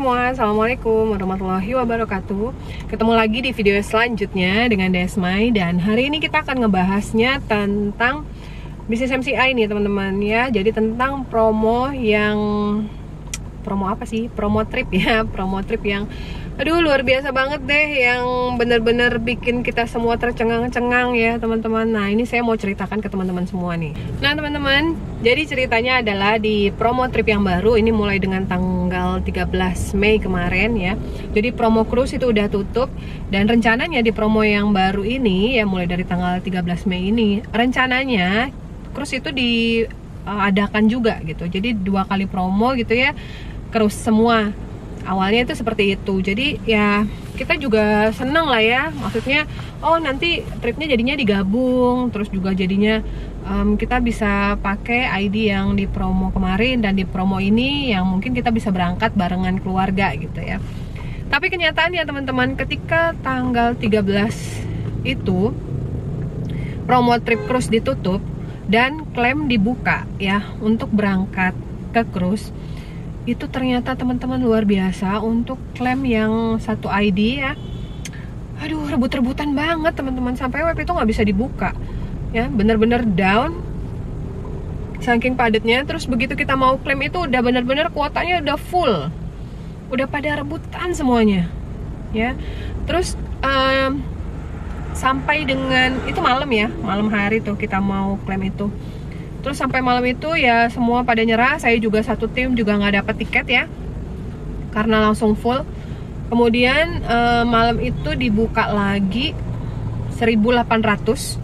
semua, Assalamualaikum warahmatullahi wabarakatuh. Ketemu lagi di video selanjutnya dengan Desmai. Dan hari ini kita akan ngebahasnya tentang bisnis MCI nih teman-teman ya. Jadi tentang promo apa sih? Promo trip ya. Promo trip yang aduh luar biasa banget deh, yang bener-bener bikin kita semua tercengang-cengang ya teman-teman. Nah ini saya mau ceritakan ke teman-teman semua nih. Nah teman-teman, jadi ceritanya adalah di promo trip yang baru ini mulai dengan tanggal 13 Mei kemarin ya. Jadi promo cruise itu udah tutup, dan rencananya di promo yang baru ini ya mulai dari tanggal 13 Mei ini rencananya cruise itu diadakan juga gitu. Jadi 2 kali promo gitu ya, cruise semua. Awalnya itu seperti itu. Jadi ya kita juga seneng lah ya. Maksudnya oh nanti tripnya jadinya digabung, terus juga jadinya kita bisa pakai ID yang di promo kemarin dan di promo ini yang mungkin kita bisa berangkat barengan keluarga gitu ya. Tapi kenyataannya teman-teman, ketika tanggal 13 itu promo trip cruise ditutup dan klaim dibuka ya untuk berangkat ke cruise, itu ternyata teman-teman luar biasa untuk klaim yang satu ID ya. Aduh, rebut-rebutan banget teman-teman, sampai web itu nggak bisa dibuka ya, bener-bener down saking padatnya. Terus begitu kita mau klaim itu udah bener-bener kuotanya udah full, udah pada rebutan semuanya ya. Terus sampai dengan itu malam ya, malam hari tuh kita mau klaim itu. Terus sampai malam itu ya semua pada nyerah. Saya juga satu tim juga nggak dapet tiket ya, karena langsung full. Kemudian malam itu dibuka lagi 1.800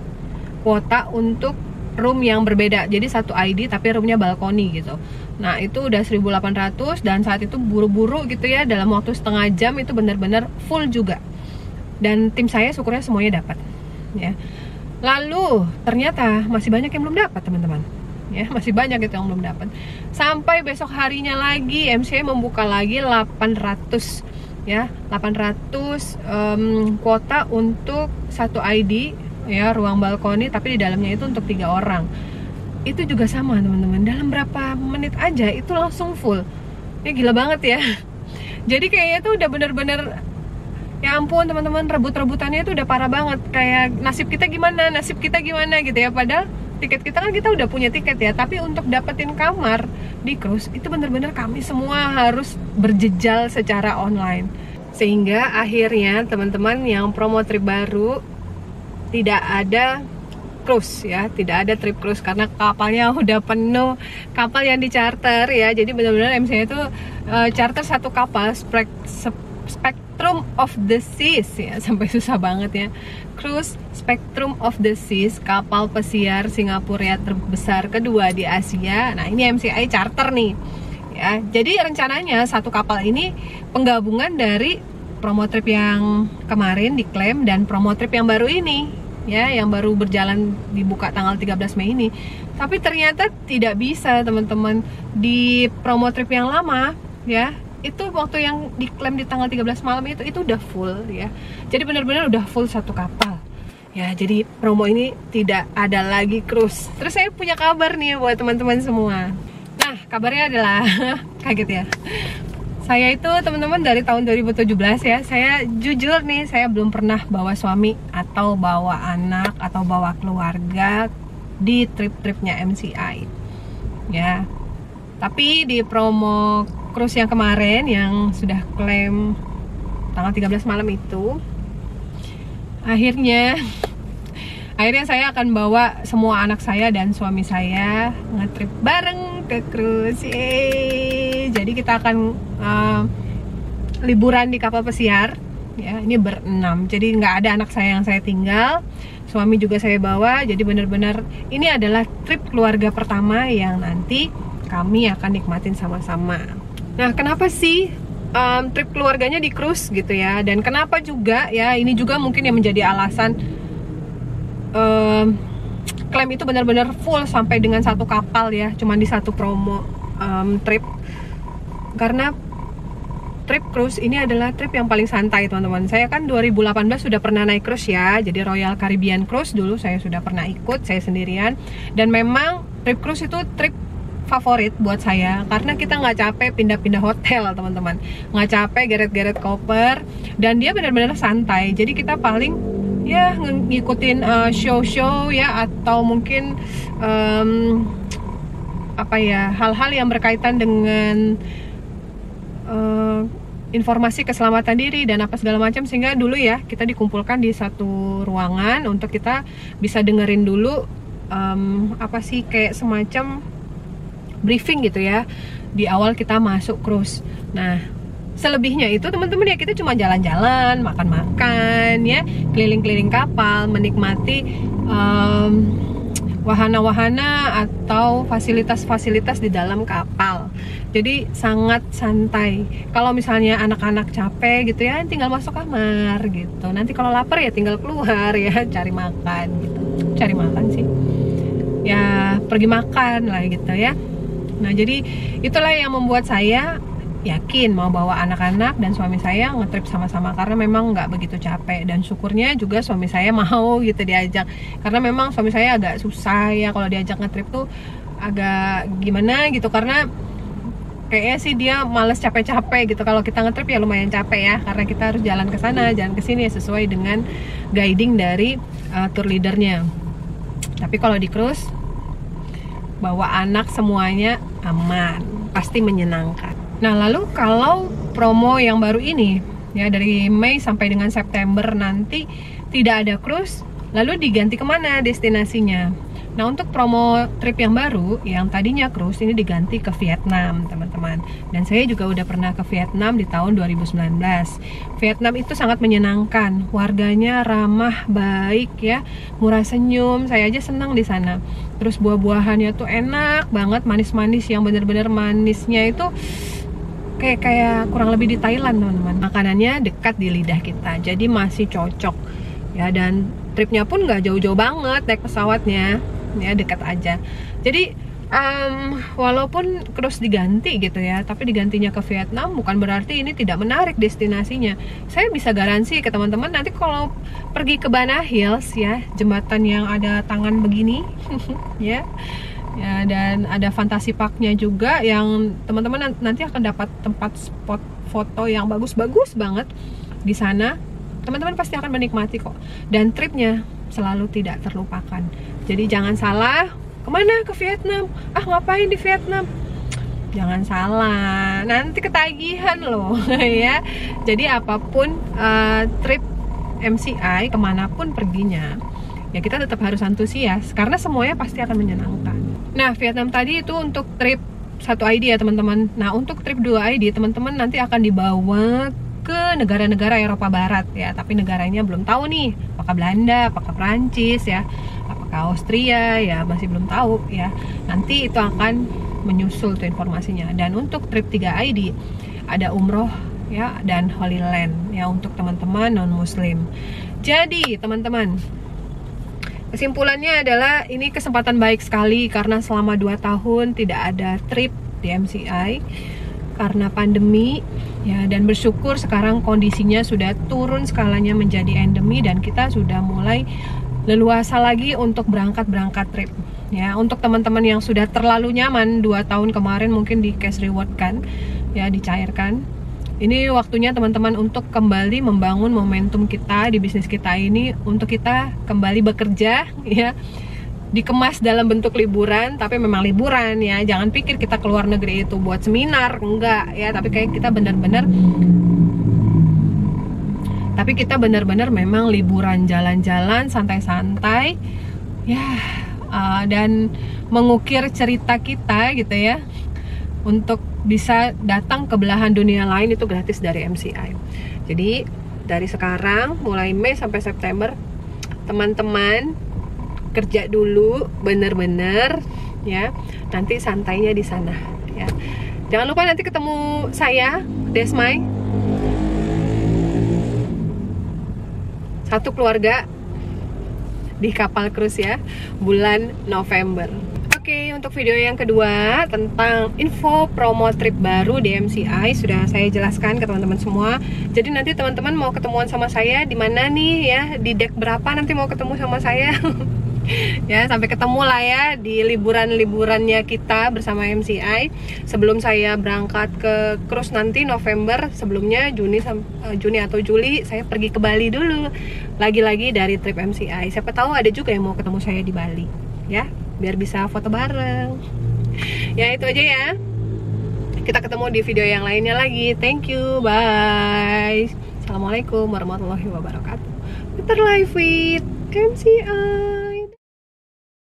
kuota untuk room yang berbeda. Jadi satu ID tapi roomnya balkoni gitu. Nah itu udah 1.800 dan saat itu buru-buru gitu ya, dalam waktu setengah jam itu benar-benar full juga. Dan tim saya syukurnya semuanya dapat ya. Lalu ternyata masih banyak yang belum dapat teman-teman ya, masih banyak gitu yang belum dapat. Sampai besok harinya lagi MCI membuka lagi 800 ya, 800 kuota untuk satu ID ya, ruang balkoni tapi di dalamnya itu untuk 3 orang. Itu juga sama teman-teman, dalam berapa menit aja itu langsung full ya, gila banget ya. Jadi kayaknya tuh udah bener-bener ya ampun teman-teman, rebut-rebutannya itu udah parah banget. Kayak nasib kita gimana gitu ya. Padahal tiket kita kan, kita udah punya tiket ya, tapi untuk dapetin kamar di cruise itu bener-bener kami semua harus berjejal secara online. Sehingga akhirnya teman-teman yang promo trip baru tidak ada cruise ya, tidak ada trip cruise karena kapalnya udah penuh, kapal yang di charter ya. Jadi benar-benar MCI itu charter satu kapal Spectrum of the Seas ya, sampai susah banget ya. Cruise Spectrum of the Seas, kapal pesiar Singapura terbesar kedua di Asia. Nah ini MCI charter nih ya. Jadi rencananya satu kapal ini penggabungan dari promo trip yang kemarin diklaim dan promo trip yang baru ini ya, yang baru berjalan dibuka tanggal 13 Mei ini. Tapi ternyata tidak bisa teman-teman, di promo trip yang lama ya, itu waktu yang diklaim di tanggal 13 malam itu udah full ya. Jadi benar-benar udah full satu kapal ya. Jadi promo ini tidak ada lagi cruise. Terus saya punya kabar nih buat teman-teman semua. Nah kabarnya adalah kaget ya, saya itu teman-teman dari tahun 2017 ya, saya jujur nih, saya belum pernah bawa suami atau bawa anak atau bawa keluarga di trip-tripnya MCI ya. Tapi di promo cruise yang kemarin yang sudah klaim tanggal 13 malam itu, akhirnya saya akan bawa semua anak saya dan suami saya ngetrip bareng ke cruise. Jadi kita akan liburan di kapal pesiar ya, ini berenam. Jadi nggak ada anak saya yang saya tinggal, suami juga saya bawa. Jadi benar-benar ini adalah trip keluarga pertama yang nanti kami akan nikmatin sama-sama. Nah, kenapa sih trip keluarganya di cruise gitu ya? Dan kenapa juga ya, ini juga mungkin yang menjadi alasan klaim itu benar-benar full sampai dengan satu kapal ya, cuman di satu promo trip. Karena trip cruise ini adalah trip yang paling santai teman-teman. Saya kan 2018 sudah pernah naik cruise ya, jadi Royal Caribbean Cruise dulu saya sudah pernah ikut, saya sendirian. Dan memang trip cruise itu trip favorit buat saya karena kita nggak capek pindah-pindah hotel teman-teman, nggak capek geret-geret koper, dan dia benar-benar santai. Jadi kita paling ya ngikutin show-show ya, atau mungkin apa ya, hal-hal yang berkaitan dengan informasi keselamatan diri dan apa segala macam, sehingga dulu ya kita dikumpulkan di satu ruangan untuk kita bisa dengerin dulu apa sih, kayak semacam briefing gitu ya di awal kita masuk cruise. Nah, selebihnya itu teman-teman ya kita cuma jalan-jalan, makan-makan ya, keliling-keliling kapal, menikmati wahana-wahana atau fasilitas-fasilitas di dalam kapal. Jadi sangat santai. Kalau misalnya anak-anak capek gitu ya, tinggal masuk kamar gitu. Nanti kalau lapar ya tinggal keluar ya, cari makan gitu. Cari makan sih, ya pergi makan lah gitu ya. Nah, jadi itulah yang membuat saya yakin mau bawa anak-anak dan suami saya ngetrip sama-sama, karena memang nggak begitu capek. Dan syukurnya juga suami saya mau gitu diajak, karena memang suami saya agak susah ya kalau diajak ngetrip tuh, agak gimana gitu, karena kayaknya sih dia males capek-capek gitu. Kalau kita ngetrip ya lumayan capek ya, karena kita harus jalan ke sana, jalan ke sini sesuai dengan guiding dari tour leadernya. Tapi kalau di cruise bawa anak semuanya aman, pasti menyenangkan. Nah, lalu kalau promo yang baru ini ya, dari Mei sampai dengan September nanti tidak ada cruise, lalu diganti kemana destinasinya? Nah, untuk promo trip yang baru yang tadinya cruise ini diganti ke Vietnam teman-teman. Dan saya juga udah pernah ke Vietnam di tahun 2019. Vietnam itu sangat menyenangkan, warganya ramah, baik ya, murah senyum, saya aja senang di sana. Terus buah-buahannya tuh enak banget, manis-manis, yang bener-bener manisnya itu kayak kurang lebih di Thailand teman-teman. Makanannya dekat di lidah kita, jadi masih cocok ya. Dan tripnya pun nggak jauh-jauh banget naik pesawatnya ya, dekat aja. Jadi walaupun cruise diganti gitu ya, tapi digantinya ke Vietnam bukan berarti ini tidak menarik destinasinya. Saya bisa garansi ke teman-teman, nanti kalau pergi ke Bana Hills ya, jembatan yang ada tangan begini ya, dan ada Fantasy Parknya juga, yang teman-teman nanti akan dapat tempat spot foto yang bagus-bagus banget di sana. Teman-teman pasti akan menikmati kok, dan tripnya selalu tidak terlupakan. Jadi jangan salah, kemana? Ke Vietnam? Ah, ngapain di Vietnam? Jangan salah, nanti ketagihan loh ya. Jadi apapun trip MCI, kemanapun perginya ya, kita tetap harus antusias, karena semuanya pasti akan menyenangkan. Nah, Vietnam tadi itu untuk trip 1 ID ya teman-teman. Nah, untuk trip 2 ID teman-teman nanti akan dibawa ke negara-negara Eropa Barat ya, tapi negaranya belum tahu nih, apakah Belanda, apakah Prancis ya, apakah Austria ya, masih belum tahu ya. Nanti itu akan menyusul tuh informasinya. Dan untuk trip 3 ID ada umroh ya dan Holy Land ya, untuk teman-teman non muslim. Jadi teman-teman, kesimpulannya adalah ini kesempatan baik sekali, karena selama 2 tahun tidak ada trip di MCI karena pandemi ya, dan bersyukur sekarang kondisinya sudah turun skalanya menjadi endemi, dan kita sudah mulai leluasa lagi untuk berangkat trip ya. Untuk teman-teman yang sudah terlalu nyaman 2 tahun kemarin, mungkin di cash reward kan ya, dicairkan. Ini waktunya teman-teman untuk kembali membangun momentum kita di bisnis kita ini, untuk kita kembali bekerja ya, dikemas dalam bentuk liburan, tapi memang liburan ya. Jangan pikir kita keluar negeri itu buat seminar, enggak ya, tapi kayak kita benar-benar memang liburan, jalan-jalan santai-santai ya, dan mengukir cerita kita gitu ya, untuk bisa datang ke belahan dunia lain. Itu gratis dari MCI. Jadi dari sekarang mulai Mei sampai September, teman-teman kerja dulu bener-bener ya, nanti santainya di sana ya. Jangan lupa nanti ketemu saya Desmai, satu keluarga di kapal cruise ya, bulan November. Oke, untuk video yang kedua tentang info promo trip baru di MCI sudah saya jelaskan ke teman-teman semua. Jadi nanti teman-teman mau ketemuan sama saya di mana nih ya, di deck berapa nanti mau ketemu sama saya. Ya, sampai ketemu lah ya di liburannya kita bersama MCI. Sebelum saya berangkat ke cruise nanti November, sebelumnya Juni atau Juli saya pergi ke Bali dulu. Lagi-lagi dari trip MCI. Siapa tahu ada juga yang mau ketemu saya di Bali, ya, biar bisa foto bareng. Ya, itu aja ya. Kita ketemu di video yang lainnya lagi. Thank you, bye. Assalamualaikum warahmatullahi wabarakatuh. Better Life with MCI.